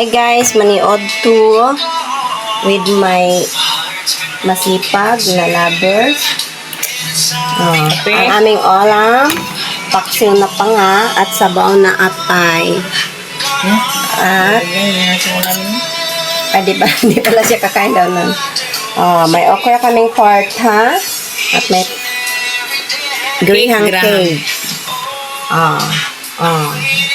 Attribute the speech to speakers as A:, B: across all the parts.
A: Hi guys, maniod to with my masipag na lovers. Ang aming olam, paksiw na panga at sabaw na atay. At di ba? Hindi pala siya kakain daw nun. May okra kaming kwarta at may graham cake.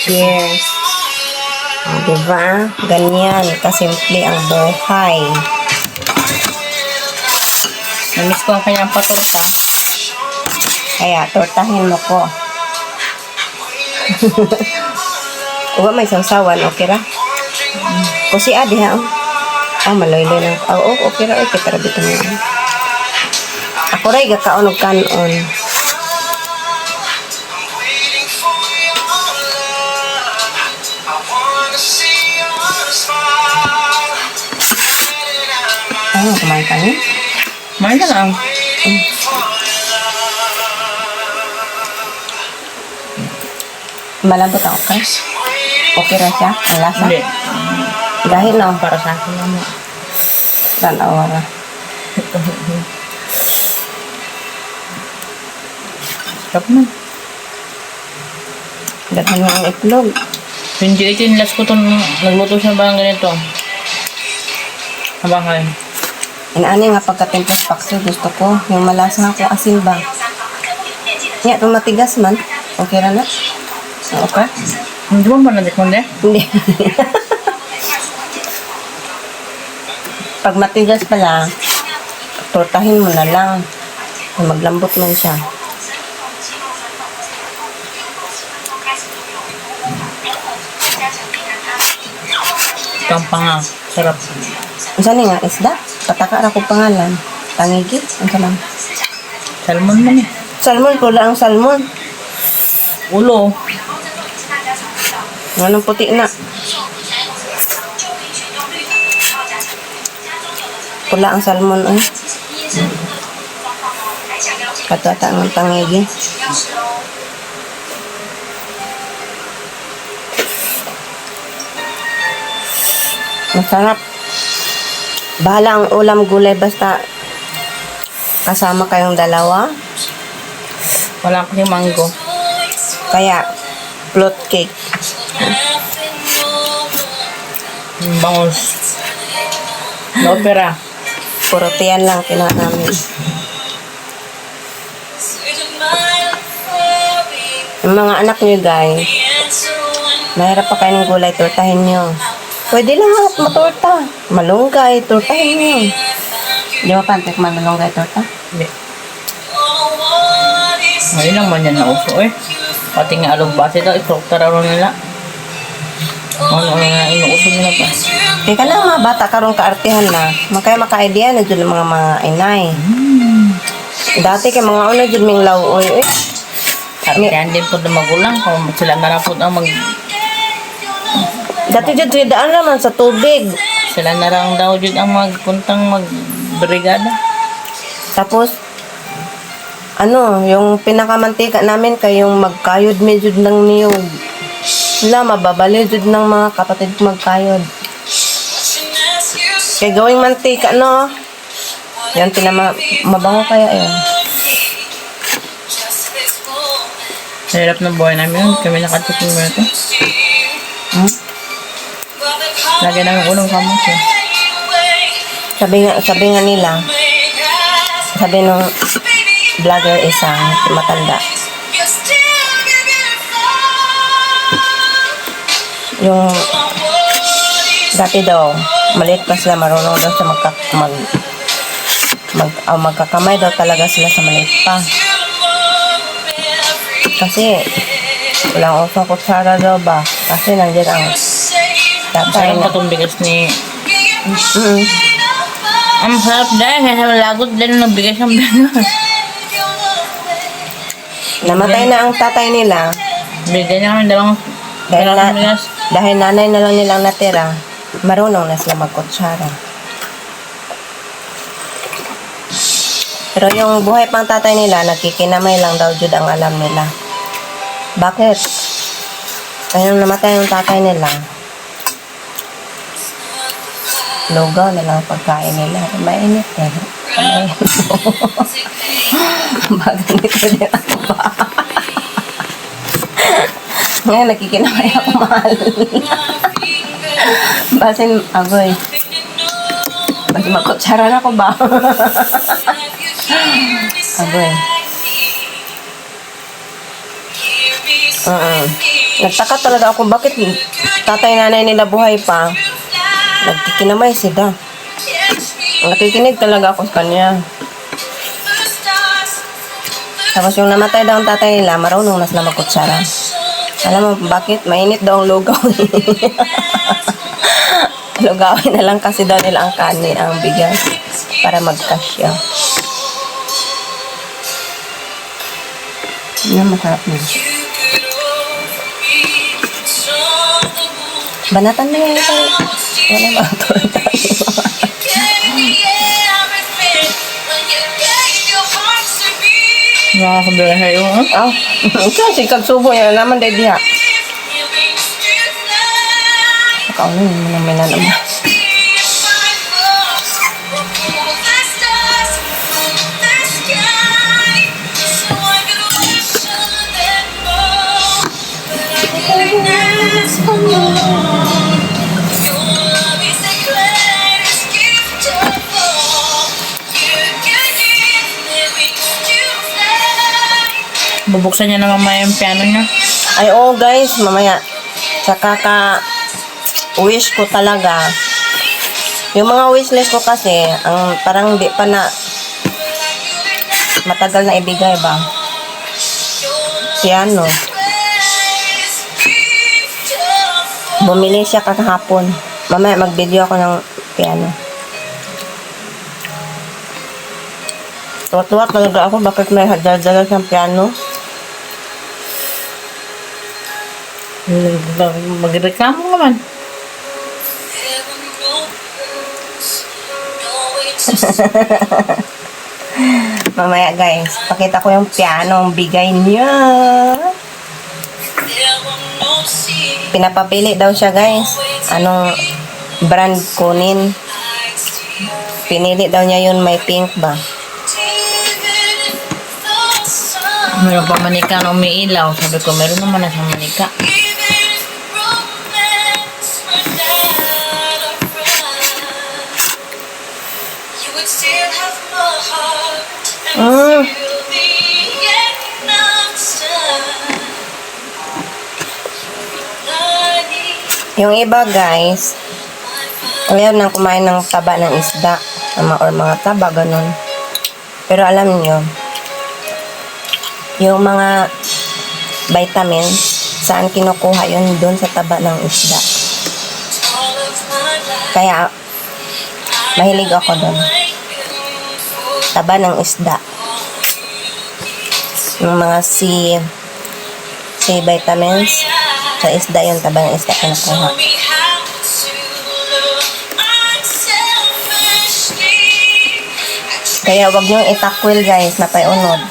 A: Cheers. Diba? Ganyan kasimple ang buhay.
B: Namiss ko ang kanyang paturta.
A: Kaya, tortahin mo ko. Uwa, may sawsawan. Okay ra? Kasi adi ha. Maloy-loy lang. Okay ra. Okay, tara dito mo. Ako rin, gakaon og kanon. Kumain ka niya?
B: Kumain ka lang.
A: Malambot ako ka? Okay ra siya? Ang lasa?
B: Hindi.
A: Dahil no?
B: Para sa akin lang.
A: Tanawara.
B: Sarap na.
A: Daghan mo ang itlog.
B: Hindi itinlas ko itong nagluto siya ba ng ganito? Habang kain.
A: Inaani nga pagka-tempos paksiw, gusto ko. Yung malasa ako, asin ba? Nga, kung matigas man, okay ra na? Okay?
B: Hindi mo ba natikman din?
A: Hindi. Pag matigas pala, tortahin mo na lang. Maglambot man siya.
B: Kampanga. Sarap.
A: Saan nga, isda? Pataka ra ko pangalan. Tangigi? Ang saman.
B: Salmon man eh.
A: Salmon, pula ang salmon.
B: Ulo.
A: Anong puti na? Pula ang salmon ay. Patata ng tangigi. Masarap. Bahala ang ulam gulay basta kasama kayong dalawa.
B: Wala ko yung mango.
A: Kaya float cake.
B: Bangus. Na opera.
A: Puro tiyan lang kinain namin. Yung mga anak niyo guys, mahirap pa kayo ng gulay, tortahin niyo. Pwede lang matorta. Malunggay, tortahin niyo. Di ba pantek malunggay torta?
B: Hindi. Ngayon lang man yan na uso eh. Pati nga alugbati daw, iprokta raw nila. Ano nga inuuso nila pa.
A: Teka lang mga bata, karong kaartihan na. Makaya maka-idea na dyan ng mga inay. Dati kay mga una dyan ming lauoy eh.
B: Kaya din po na magulang kung sila na po ang
A: Dati dyan tridaan naman sa tubig.
B: sila na lang daw dyan ang magpuntang magbrigada.
A: Tapos, yung pinakamantika namin kayong magkayod medyo ng niyog. Wala, mababali dyan ng mga kapatid magkayod. Kaya gawing mantika, no? Yan, mabango kaya yun.
B: Hirap ng buhay namin yun. Kami nakatikin mo ito. Lagi namin ulong kamot eh.
A: Sabi nga nila, sabi nung vlogger isang matanda, yung dati daw, maliit pa sila, marunong daw sa magkakamay daw talaga sila sa maliit pa. Kasi, walang usang kutsara daw ba? Kasi nandiyan ang tatay
B: Masarap
A: na.
B: pa itong bigas ni... Ang sarap dahil kasi malagot din ng bigas ng bigas.
A: Namatay na ang tatay nila.
B: Bigyan niya kami dalawang bigas.
A: Dahil nanay na lang nilang natira, marunong na sila magkutsara. Pero yung buhay pang tatay nila, nagkikinamay lang daw jud ang alam nila. Bakit? Kaya namatay yung tatay nila, lugaw na lang ang pagkain nila. Mainit eh. Mainit. Baganito din ako ba? Ngayon, nakikinamay ako mahal. Basin, agoy. Basin magkutsara na ko ba? Agoy. Nagtaka talaga ako, bakit tatay nanay nila buhay pa? Nagkikinamay sila. Nakikinig talaga ako sa kanya. Tapos yung namatay daw ang tatay nila, marunong na sila magkutsara. Alam mo bakit? Mainit daw ang lugaw. Lugawin na lang kasi daw nila ang kanin, ang bigas, para magkasya. Yan, masarap na. Banatan na yan. Wala mga torta.
B: Nakakabila sa'yo, ha?
A: Kasi kagsubo yan naman dahil diha. Nakaunin mo naman na naman.
B: Bubuksan niya naman may yung piano niya.
A: Ay, oo guys, mamaya. Sa wish ko talaga. Yung mga wishlist ko kasi, ang parang di pa na matagal na ibigay ba? Piano. Bumili siya kakahapon. Mamaya mag-video ako ng piano. Tuwa-tuwa talaga ako, bakit may dala siyang piano?
B: Magreklamo naman.
A: Mamaya guys, pakita ko yung piano ang bigay niya. Pinapapili daw siya guys. Anong brand kunin? Pinili daw niya yun, may pink ba?
B: Meron pa manika na umiilaw. Sabi ko, meron naman na siyang manika.
A: Yung iba guys, ayaw nang kumain ng taba ng isda or mga taba, ganun. Pero alam niyo, yung mga vitamins, saan kinukuha yun? Doon sa taba ng isda. Kaya, mahilig ako doon. Taba ng isda. Yung mga C vitamins, sa isda yung taba ng isda kinukuha. Kaya wag niyong itakwil guys, na paiunod.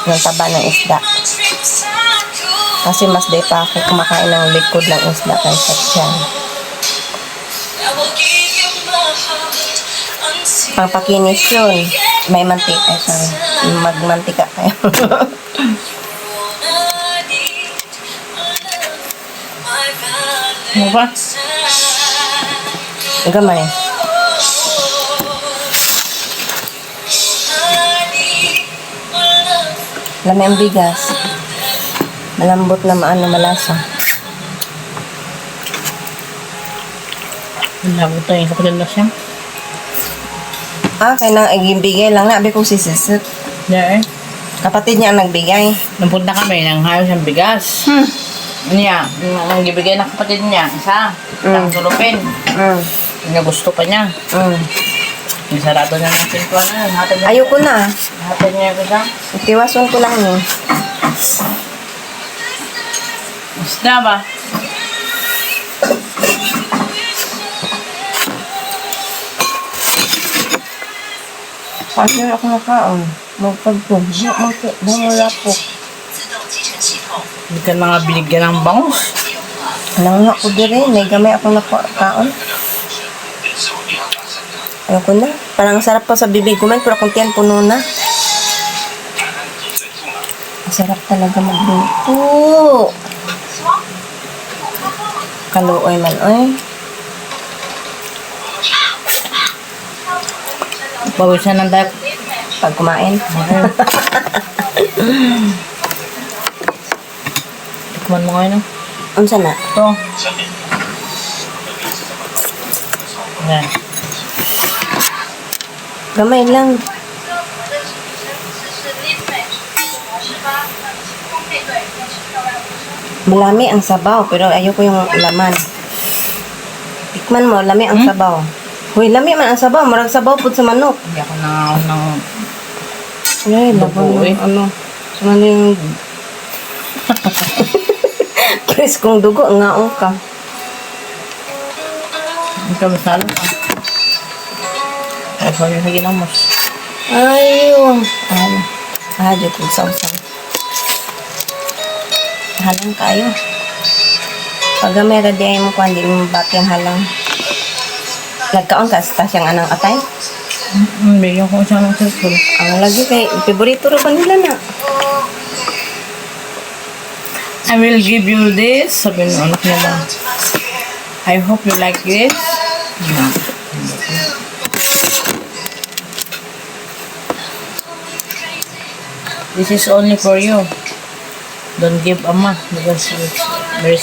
A: Ng taba ng isda. Kasi mas day pa ako kumakain ng likod ng isda kaysa tiyan. Pangpakinis yun. May mantika. Magmantika kayo.
B: Ano ba?
A: Gamay. Lami ang bigas. Malambot na malasa.
B: Malambot na yung kapatid na siya.
A: Kaya nang ibigay lang na. Abi kong sisisit.
B: Yeah, eh.
A: Kapatid niya ang nagbigay.
B: Napunta kami ng halos ng bigas. Niya, ang ibigay ng kapatid niya, isa, ng sulupin. Niya gusto pa niya. Sarado na natin ko na.
A: Ayoko na.
B: Hatid niya yung isa.
A: Tiwason ko lang yun.
B: Isda ba?
A: Paano ako nakaon? Magpagpog. Bumula po.
B: Hindi ka mga binigyan ng bangus.
A: Nangha ko diri, may gamay akong nakaon. Ayoko na. Parang sarap pa sa bibig ko man, pero kung tiyan puno na. Masarap talaga magluto. Kaluoy man, oy.
B: Bawisan ng dahil.
A: Pag kumain.
B: Tikman mo ngayon.
A: Unsa na?
B: Ito. Yan.
A: Gamay lang. Malami ang sabaw, pero ayoko yung laman. Tikman mo, lami ang sabaw. Huy, lami man ang sabaw. Marang sabaw po sa manok.
B: Hindi ako nangaon ng...
A: Ay,
B: Dugo,
A: laban
B: eh.
A: ano. Ano yung... Preskong dugo, ngaong ka.
B: Ito masalo ka. Ay, sorry sa ginamos.
A: Ayun. Diyot kong saw-saw. Halang kayo. Pag may radiay mo kung hindi mo bakyang halang. Nagkaon ka sa siyang anang atay?
B: Bigyan ko siya ng cellphone.
A: Ang lagi kay, favorito rin pa nila na.
B: I will give you this. Sabi ng anak niya ba? I hope you like this. No. This is only for you. Don't give Ama because it's very